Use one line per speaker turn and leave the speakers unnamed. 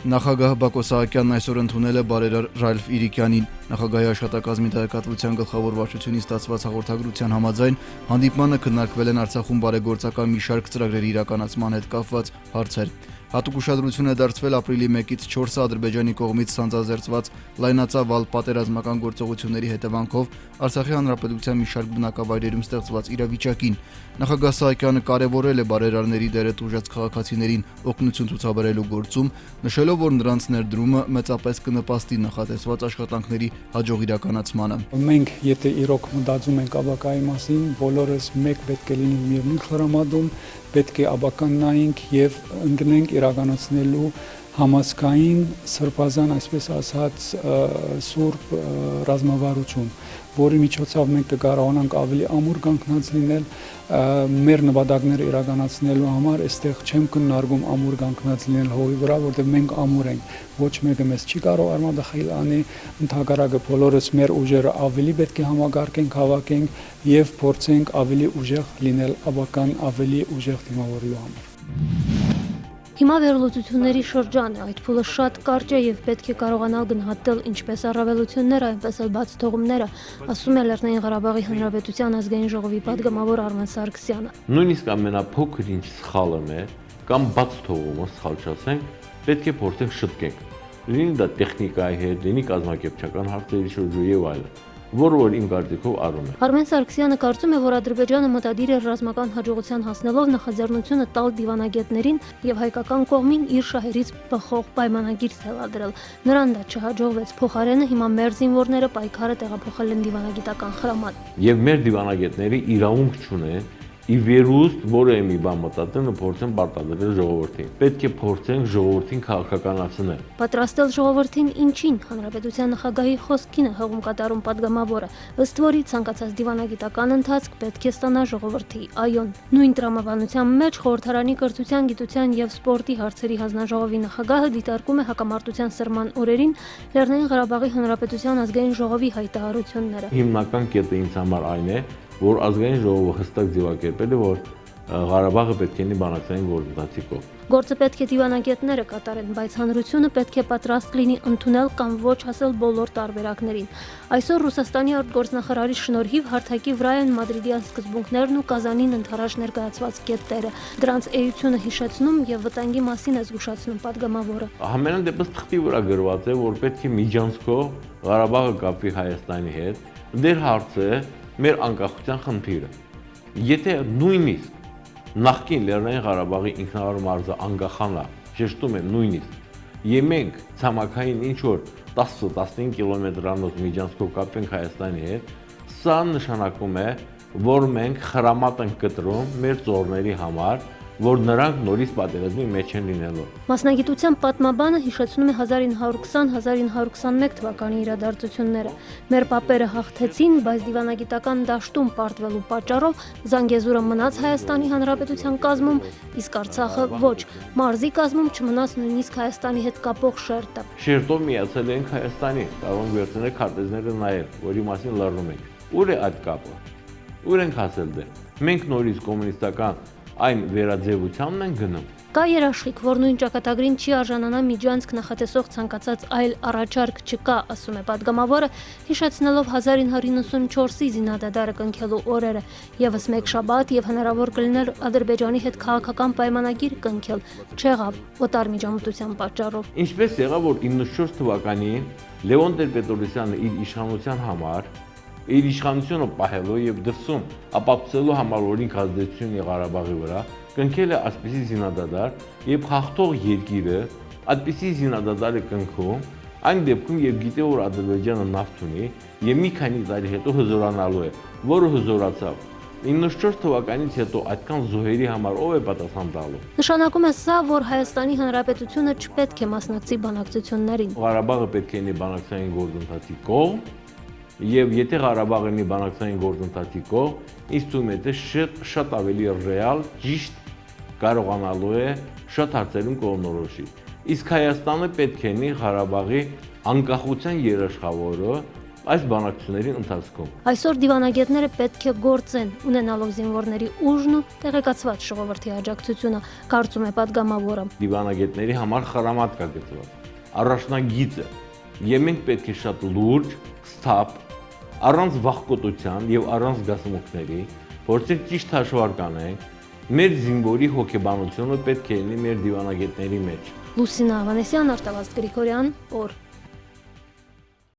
Նախագահ Բակո Սահակյանն այսօր ընդունել է բարերար Ռալֆ Իրիկյանին։ Նախագահի աշխատակազմի տեղեկատվության գլխավոր վարչությունից ստացված հաղորդագրության համաձայն հանդիպմանը քննարկվել են Արցախում բարեգործական մի շարք ծրագրերի իրականացման հետ կապված հարցեր։ Հատուկ ուշադրություն է դարձվել ապրիլի 1-ից 4-ը Ադրբեջանի կողմից սանձազերծված լայնածավալ պատերազմական գործողությունների հետևանքով Արցախի հանրապետության մի շարք բնակավայրերում ստեղծված իրավիճակին։ Նախագահ Սահակյանը կարևորել է բարերարների դերը տուժած քաղաքացիներին օգնություն ցուցաբերելու գործում, նշելով, որ նրանց ներդրումը մեծապես կնպաստի նախատեսված աշխատանքների հաջող իրականացմանը։
Մենք եթե իրոք մտածում ենք աբակայի մասին, բոլորս մեկ պետք է լինենք միևնույն խրամատում, պետք է աբականնայինք եւ ընկնենք իրականացնելու համազգային սրբազան, այսպես ասած, սուրբ ռազմավարություն, որի միջոցով մենք կկարողանանք ավելի ամուր կանգնած լինել մեր նպատակները իրականացնելու համար, այստեղ չեմ քննարկում ամուր կանգնած լինել հողի վրա, որտեղ մենք ամուր ենք, ոչ մեկը մեզ չի կարող արմատախիլ անի, ընդհակառակը բոլորս մեր ուժերը ավելի պետք է համակարգենք, հավաքենք եւ փորձենք ավելի ուժեղ լինել աբական ավելի ուժեղ դիմավորելու համար։
Հիմա վերլուծությունների շրջան է, այդ փուլը շատ կարճ է եւ պետք է կարողանալ գնահատել ինչպես առավելությունները, այնպես էլ բաց թողումները, ասում է Լեռնային Ղարաբաղի Հանրապետության ազգային ժողովի պատգամավոր Արմեն Սարգսյանը։
Նույնիսկ ամենափոքր ինչ սխալը մեր կամ բաց թողումը սխալչացենք, պետք է փորձենք շտկենք։ Լինի դա տեխնիկայի հետ, լինի կազմակերպչական հարցերի շրջում եւ այլն, որ իմ կարծիքով արում է։
Արմեն Սարգսյանը կարծում է, որ Ադրբեջանը մտադիր է ռազմական հաջողության հասնելով նախաձեռնությունը տալ դիվանագետներին եւ հայկական կողմին իր շահերից բխող պայմանագիր թելադրել։ Նրան դա չհաջողվեց, փոխարենը հիմա մեր զինվորները պայքարը տեղափոխել են դիվանագիտական խրամատ։
Եվ մեր դիվանագետները իրավունք չունեն ի վերուստ որը մի բան մտածեն ու փորձեն պարտադրել ժողովրդին։ Պետք է փորձենք ժողովրդին քաղաքականացնել։
Պատրաստել ժողովրդին ինչին, հանրապետության նախագահի խոսքին է հողում կատարում պատգամավորը, ըստ որի ցանկացած դիվանագիտական ընթացք պետք է ստանա ժողովրդի այոն։ Նույն տրամաբանության մեջ խորհրդարանի կրթության, գիտության եւ սպորտի հարցերի հանձնաժողովի նախագահը դիտարկում է հակամարտության սրման օրերին Լեռնային Ղարաբաղի Հանրապետության ազգային ժողովի հայտարարությունները։
Հիմնական կետը ինձ համար այն է, որ ազգային ժողովը հստակ ձևակերպել է, որ Ղարաբաղը պետք է լինի բանակցային գործընթացի կողմ։
Գործը պետք է դիվանագետները կատարեն, բայց հանրությունը պետք է պատրաստ լինի ընդունել կամ ոչ ասել բոլոր տարբերակներին։ Այսօր Ռուսաստանի արտգործնախարարի շնորհիվ հարթակի վրա են մադրիդյան սկզբունքներն ու Կազանին ընդառաջ ներկայացված կետերը։ Դրանց էությունը հիշեցնում եւ վտանգի մասին է զգուշացնում պատգամավորը։
Համենայն դեպս թղթի վրա գրված է, որ պետք է միջանցքով Ղարաբաղը կապվի Հայաստանի հետ։ Դեր հարցը մեր անկախության խնդիրը։ Եթե նույնիսկ նախկին Լեռնային Ղարաբաղի ինքնավար մարզը անկախանա, շեշտում եմ նույնիսկ, եւ մենք ցամաքային ինչ որ 10-15 կիլոմետրանոց միջանցքով կապենք Հայաստանի հետ, սա նշանակում է, որ մենք խրամատ ենք կտրում մեր ծորների համար, որ նրանք նորից պատերազմի մեջ են լինելու։
Մասնագիտության պատմաբանը հիշեցնում է 1920-1921 թվականի իրադարձությունները։ Մեր պապերը հաղթեցին, բայց դիվանագիտական դաշտում պարտվելու պատճառով Զանգեզուրը մնաց Հայաստանի Հանրապետության կազմում, իսկ Արցախը ոչ։ Մարզի կազմում չմնաց նույնիսկ Հայաստանի հետ կապող շերտը։
Շերտով միացել ենք Հայաստանի, կարող ենք վերցնել քարտեզները նայել, որի մասին լռում ենք։ Ուր է այդ կապը։ Ուր ենք հասել դեռ։ Մենք նորից կոմունիստական այն վերաձևությանն են գնում։
Կա երաշխիք, որ նույն ճակատագրին չի արժանանա միջանցք նախատեսող ցանկացած այլ առաջարկ չկա, ասում է պատգամավորը, հիշեցնելով 1994-ի զինադադարը կնքելու օրերը, եւս մեկ շաբաթ եւ հնարավոր կլիներ Ադրբեջանի հետ քաղաքական պայմանագիր կնքել, չեղավ օտար միջամտության պատճառով։
Ինչպես եղավ, որ 94 թվականին Լևոն Տեր-Պետրոսյանը իր իշխանության համար իր իշխանությունը պահելու եւ դրսում ապացուցելու համար օրինք ազդեցություն Ղարաբաղի վրա կնքել է այսպիսի զինադադար եւ հաղթող երկիրը այդպիսի զինադադարը կնքում այն դեպքում եւ գիտե որ Ադրբեջանը նավթ ունի եւ մի քանի տարի հետո հզորանալու է, որը հզորացավ 94 թվականից հետո այդքան զոհերի համար ով է պատասխան տալու։
Նշանակում է սա, որ Հայաստանի Հանրապետությունը չպետք է մասնակցի բանակցություններին։
Ղարաբաղը պետք է լինի բանակցային գործընթացի կողմ եւ եթե Ղարաբաղը լինի բանակցային գործընթացի կողմ, ինձ թվում է թե շատ ավելի ռեալ, ճիշտ կարողանալու է շատ հարցերում կողմնորոշի։ Իսկ Հայաստանը պետք է լինի Ղարաբաղի անկախության երաշխավորը այս բանակցությունների ընթացքում։
Այսօր դիվանագետները պետք է գործեն, ունենալով զինվորների ուժն ու տեղեկացված ժողովրդի աջակցությունը, կարծում է падգամավորը։
Դիվանագետների համար խրամատ կա գծված, առաջնագիծը, եւ մենք պետք է շատ լուրջ, սթափ, առանց վախկոտության եւ առանց գասմունքների, փորձենք ճիշտ հաշվարկ անենք, մեր զինվորի հոգեբանությունը պետք է լինի մեր դիվանագետների մեջ։
Լուսինա Ավանեսյան, Արտավազդ Գրիգորյան, օր